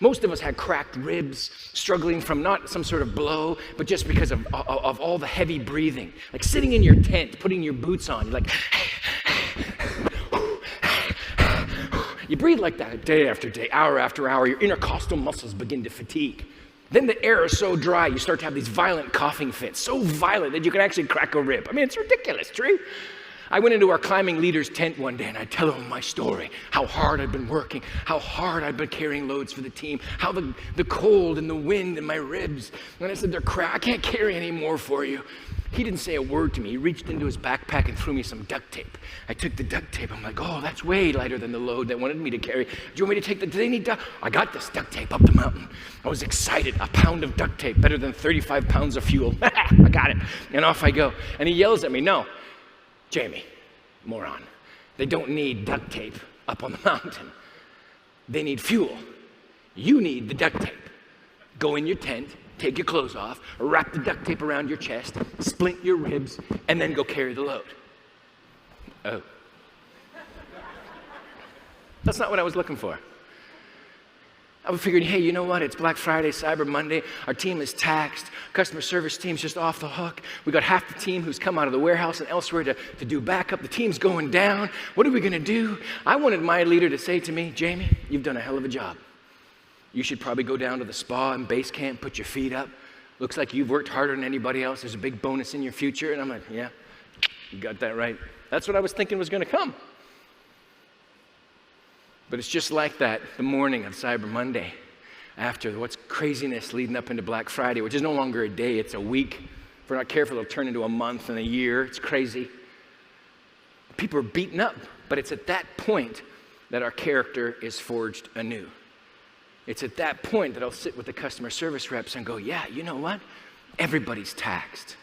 Most of us had cracked ribs, struggling from not some sort of blow, but just because of all the heavy breathing. Like sitting in your tent, putting your boots on, you're like, you breathe like that day after day, hour after hour. Your intercostal muscles begin to fatigue. Then the air is so dry, you start to have these violent coughing fits, so violent that you can actually crack a rib. I mean, it's ridiculous, true? I went into our climbing leader's tent one day and I tell him my story, how hard I've been working, how hard I've been carrying loads for the team, how the cold and the wind and my ribs. And I said, I can't carry any more for you. He didn't say a word to me. He reached into his backpack and threw me some duct tape. I took the duct tape. I'm like, oh, that's way lighter than the load they wanted me to carry. Do you want me to take do they need duct? I got this duct tape up the mountain. I was excited. A pound of duct tape, better than 35 pounds of fuel. I got it. And off I go. And he yells at me, no, Jamie, moron, they don't need duct tape up on the mountain. They need fuel. You need the duct tape. Go in your tent, take your clothes off, wrap the duct tape around your chest, splint your ribs, and then go carry the load. Oh. That's not what I was looking for. I was figuring, hey, you know what? It's Black Friday, Cyber Monday. Our team is taxed. Customer service team's just off the hook. We got half the team who's come out of the warehouse and elsewhere to do backup. The team's going down. What are we going to do? I wanted my leader to say to me, Jamie, you've done a hell of a job. You should probably go down to the spa and base camp, put your feet up. Looks like you've worked harder than anybody else. There's a big bonus in your future. And I'm like, yeah, you got that right. That's what I was thinking was going to come. But it's just like that, the morning of Cyber Monday, after what's craziness leading up into Black Friday, which is no longer a day, it's a week. If we're not careful, it'll turn into a month and a year. It's crazy. People are beaten up, but it's at that point that our character is forged anew. It's at that point that I'll sit with the customer service reps and go, yeah, you know what? Everybody's taxed.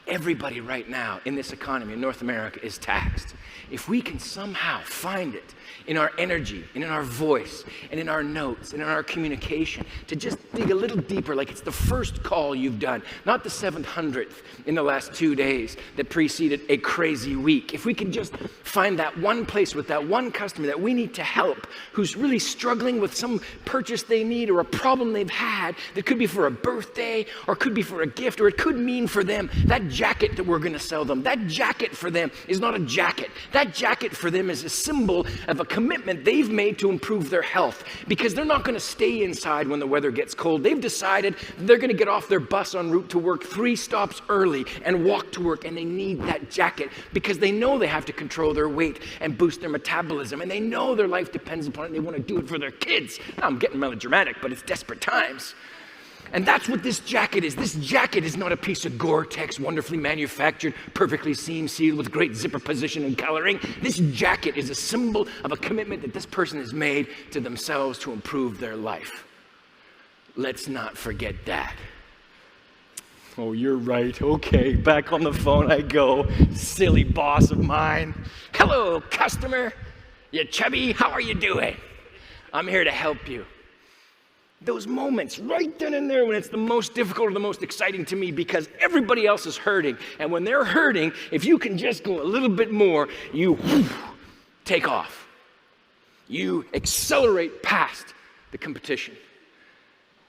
Everybody right now in this economy in North America is taxed. If we can somehow find it in our energy, and in our voice, and in our notes, and in our communication, to just dig a little deeper, like it's the first call you've done, not the 700th in the last 2 days that preceded a crazy week. If we can just find that one place with that one customer that we need to help, who's really struggling with some purchase they need or a problem they've had, that could be for a birthday, or could be for a gift, or it could mean for them, that jacket that we're gonna sell them, that jacket for them is not a jacket. That jacket for them is a symbol of a commitment they've made to improve their health, because they're not going to stay inside when the weather gets cold. They've decided they're going to get off their bus en route to work 3 stops early and walk to work, and they need that jacket because they know they have to control their weight and boost their metabolism, and they know their life depends upon it, and they want to do it for their kids. Now, I'm getting melodramatic, but it's desperate times. And that's what this jacket is. This jacket is not a piece of Gore-Tex, wonderfully manufactured, perfectly seam-sealed with great zipper position and coloring. This jacket is a symbol of a commitment that this person has made to themselves to improve their life. Let's not forget that. Oh, you're right. Okay, back on the phone I go. Silly boss of mine. Hello, customer. You chubby, how are you doing? I'm here to help you. Those moments right then and there when it's the most difficult or the most exciting to me, because everybody else is hurting. And when they're hurting, if you can just go a little bit more, you take off. You accelerate past the competition.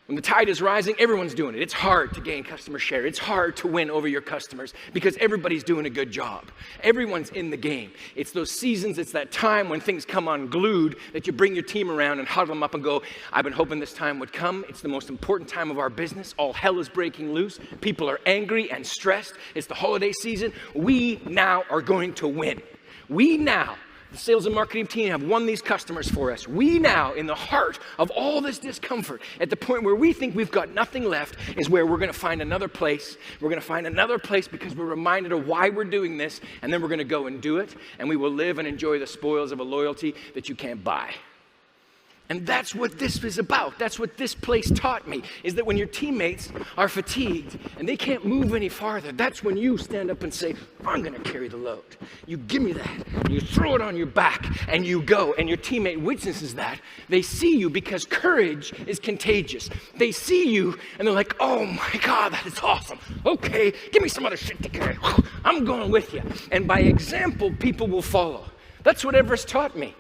When the tide is rising, everyone's doing it. It's hard to gain customer share. It's hard to win over your customers because everybody's doing a good job. Everyone's in the game. It's those seasons, it's that time when things come unglued that you bring your team around and huddle them up and go, I've been hoping this time would come. It's the most important time of our business. All hell is breaking loose. People are angry and stressed. It's the holiday season. We now are going to win. We now, the sales and marketing team, have won these customers for us. We now, in the heart of all this discomfort, at the point where we think we've got nothing left, is where we're going to find another place. We're going to find another place because we're reminded of why we're doing this, and then we're going to go and do it, and we will live and enjoy the spoils of a loyalty that you can't buy. And that's what this is about. That's what this place taught me, is that when your teammates are fatigued and they can't move any farther, that's when you stand up and say, I'm going to carry the load. You give me that. You throw it on your back and you go. And your teammate witnesses that. They see you because courage is contagious. They see you and they're like, oh my God, that is awesome. Okay, give me some other shit to carry. I'm going with you. And by example, people will follow. That's what Everest taught me.